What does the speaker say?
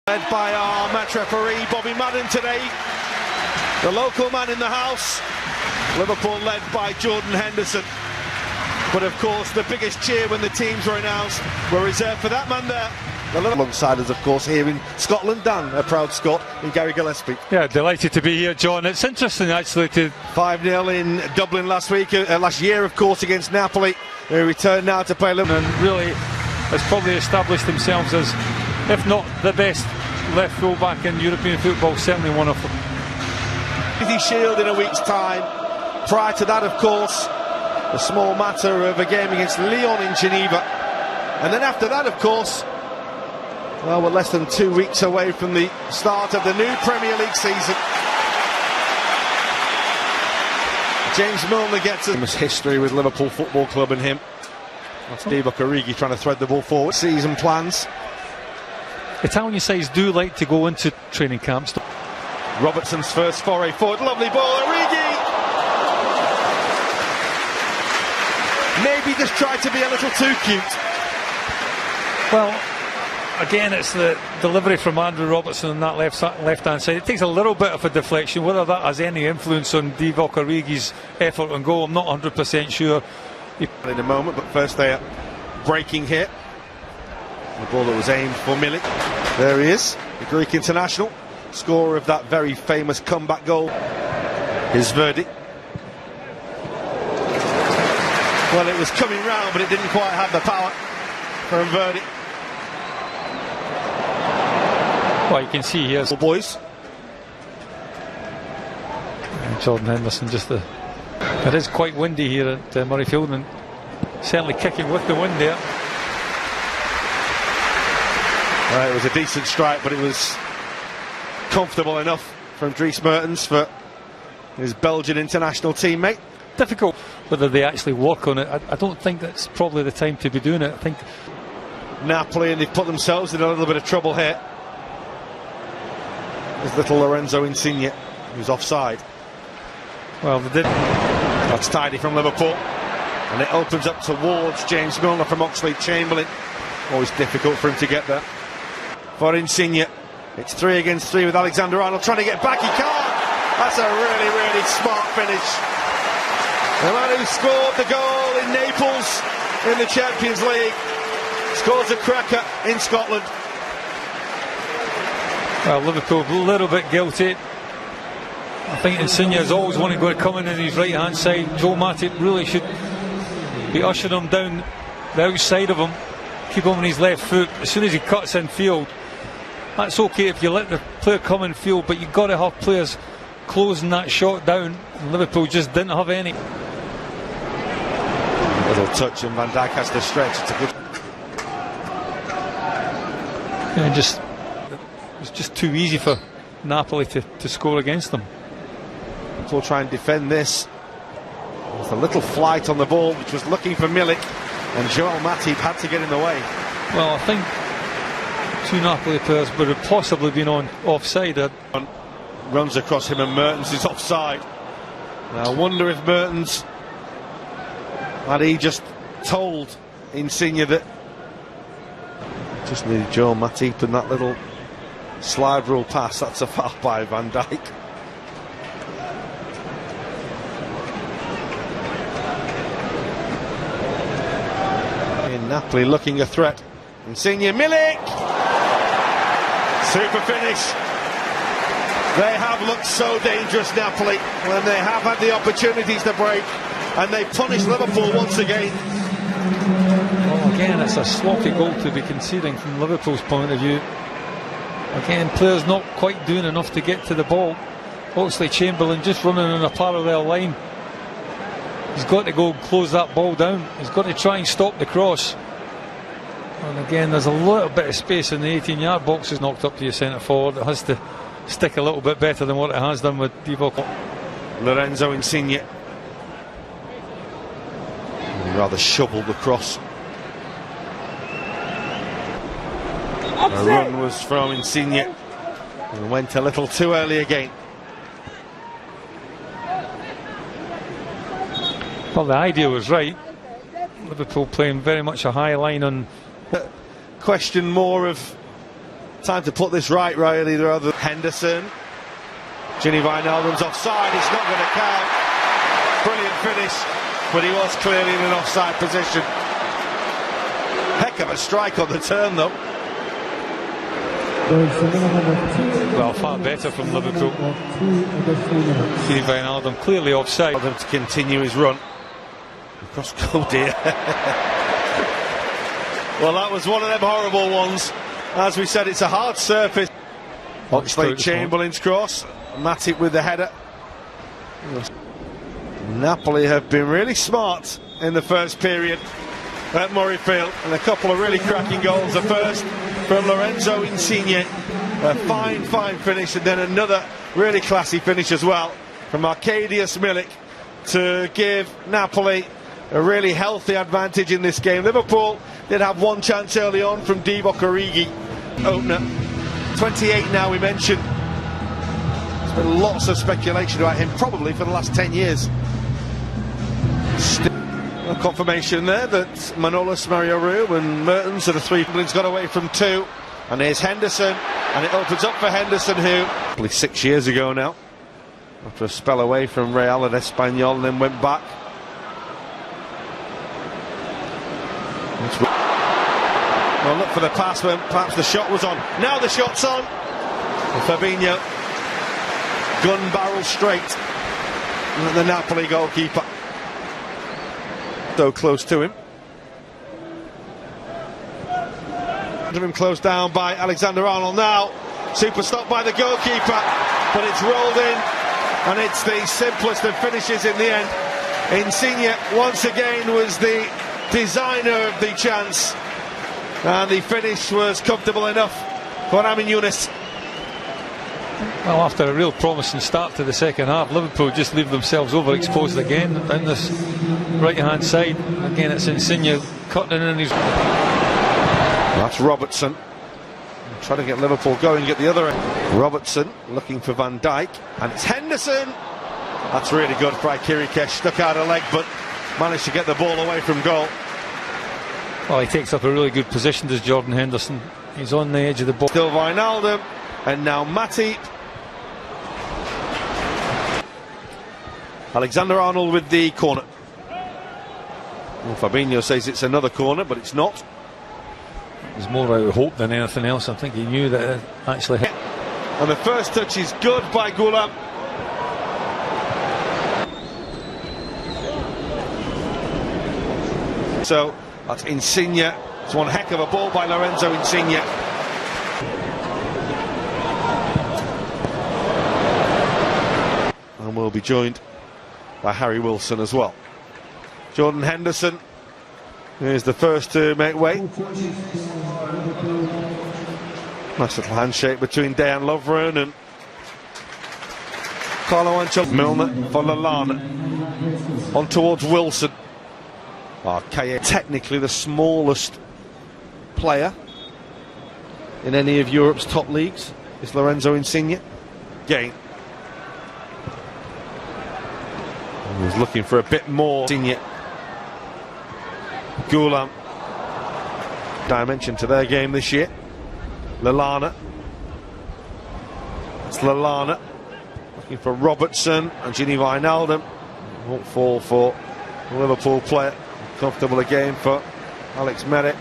Led by our match referee Bobby Madden today, the local man in the house. Liverpool led by Jordan Henderson. But of course the biggest cheer when the teams were announced were reserved for that man there. Alongside us, of course, here in Scotland, Dan, a proud Scot, in Gary Gillespie. Yeah, delighted to be here, John. It's interesting, actually, to 5-0 in Dublin last year, of course, against Napoli. They return now to play Liverpool. And really has probably established themselves as, if not the best left full-back in European football, certainly one of them. Easy Shield in a week's time. Prior to that, of course, a small matter of a game against Lyon in Geneva. And then after that, of course, well, we're less than 2 weeks away from the start of the new Premier League season. James Milner gets a history with Liverpool Football Club and him. That's Divock Origi trying to thread the ball forward. Season plans. Italian sides do like to go into training camps. Robertson's first foray forward. Lovely ball. Origi! Maybe just tried to be a little too cute. Well, again, it's the delivery from Andrew Robertson on that left-hand side. It takes a little bit of a deflection. Whether that has any influence on Divock Origi's effort and goal, I'm not 100% sure. In a moment, but first they are breaking here. The ball that was aimed for Milik. There he is, the Greek international, scorer of that very famous comeback goal. His verdict. Well, it was coming round, but it didn't quite have the power for a verdict. Well, you can see here, boys. Jordan Henderson, it is quite windy here at Murrayfield, and certainly kicking with the wind there. It was a decent strike, but it was comfortable enough from Dries Mertens for his Belgian international teammate. Difficult whether they actually work on it. I don't think that's probably the time to be doing it. I think Napoli, and they've put themselves in a little bit of trouble here. There's little Lorenzo Insigne, who's offside. Well, they did. That's tidy from Liverpool, and it opens up towards James Milner from Oxlade-Chamberlain. Always difficult for him to get there. For Insigne, it's 3 against 3 with Alexander-Arnold trying to get back. He can't. That's a really, really smart finish. The man who scored the goal in Naples in the Champions League scores a cracker in Scotland. Well, Liverpool a little bit guilty. I think Insigne has always wanted to come in on his right hand side. Joe Matip really should be ushering him down the outside of him, keep him on his left foot. As soon as he cuts in field, that's okay if you let the player come in field, but you've got to have players closing that shot down. And Liverpool just didn't have any. Little touch and Van Dijk has to stretch. It's a good. Yeah, it was just too easy for Napoli to score against them. We'll try and defend this. There's a little flight on the ball, which was looking for Milik, and Joel Matip had to get in the way. Well, I think 2 Napoli players would have possibly been offside. Runs across him, and Mertens is offside. Now I wonder if Mertens had he just told Insigne that just needed Joel Matip and that little slide rule pass. That's a foul by Van Dijk. In Napoli looking a threat. Insigne, Milik! Super finish. They have looked so dangerous, Napoli, when they have had the opportunities to break, and they punish Liverpool once again. Well, again, it's a sloppy goal to be conceding from Liverpool's point of view. Again, players not quite doing enough to get to the ball. Oxlade-Chamberlain just running on a parallel line. He's got to go and close that ball down. He's got to try and stop the cross. And again, there's a little bit of space in the 18-yard box. Is knocked up to your centre forward. It has to stick a little bit better than what it has done with Divock. Lorenzo Insigne. Rather shoveled the cross. The run was from Insigne and went a little too early again. Well, the idea was right. Liverpool playing very much a high line on. Question more of Time to put this right, really. Rather Henderson. Wijnaldum's offside. It's not going to count. Brilliant finish, but he was clearly in an offside position. Heck of a strike on the turn, though. Well, far better from Liverpool. Wijnaldum clearly offside. For him to continue his run. Cross goal, dear. Well, that was one of them horrible ones. As we said, it's a hard surface. Oxlade-Chamberlain's cross. Matip with the header. Napoli have been really smart in the first period at Murrayfield, and a couple of really cracking goals. The first from Lorenzo Insigne, a fine finish, and then another really classy finish as well from Arkadiusz Milik to give Napoli a really healthy advantage in this game. Liverpool did have one chance early on from Divock Origi, opener. 28 now, we mentioned. There's been lots of speculation about him, probably for the last 10 years. Still a confirmation there that Manolas, Mario Rui and Mertens are the three. He's got away from two, and here's Henderson, and it opens up for Henderson, who probably 6 years ago now, after a spell away from Real and Espanyol, and then went back. Well, look for the pass when perhaps the shot was on. Now the shot's on. And Fabinho, gun barrel straight at the Napoli goalkeeper. So close to him. Him closed down by Alexander-Arnold now. Super stop by the goalkeeper, but it's rolled in, and it's the simplest of finishes in the end. Insigne once again was the designer of the chance, and the finish was comfortable enough for Amin. Well, after a real promising start to the second half, Liverpool just leave themselves overexposed again down this right-hand side. Again, it's Insigne cutting in his... That's Robertson. Trying to get Liverpool going at the other end. Robertson looking for Van Dijk, and it's Henderson. That's really good. Kirikesh stuck out a leg, but managed to get the ball away from goal. Well, he takes up a really good position, does Jordan Henderson. He's on the edge of the ball. Still Wijnaldum, and now Matip. Alexander-Arnold with the corner. Well, Fabinho says it's another corner, but it's not. There's more out of hope than anything else. I think he knew that it actually hit. And the first touch is good by Gulam. So that's Insigne. It's one heck of a ball by Lorenzo Insigne. And we'll be joined by Harry Wilson as well. Jordan Henderson is the first to make way. Nice little handshake between Dejan Lovren and Carlo Ancelotti. Milner for Lallana. On towards Wilson. Technically the smallest player in any of Europe's top leagues is Lorenzo Insigne. Gain. He was looking for a bit more. Insigne. Gulam. Dimension to their game this year. Lallana. It's Lallana. Looking for Robertson and Wijnaldum. Won't fall for the Liverpool player. Comfortable again for Alex Merritt.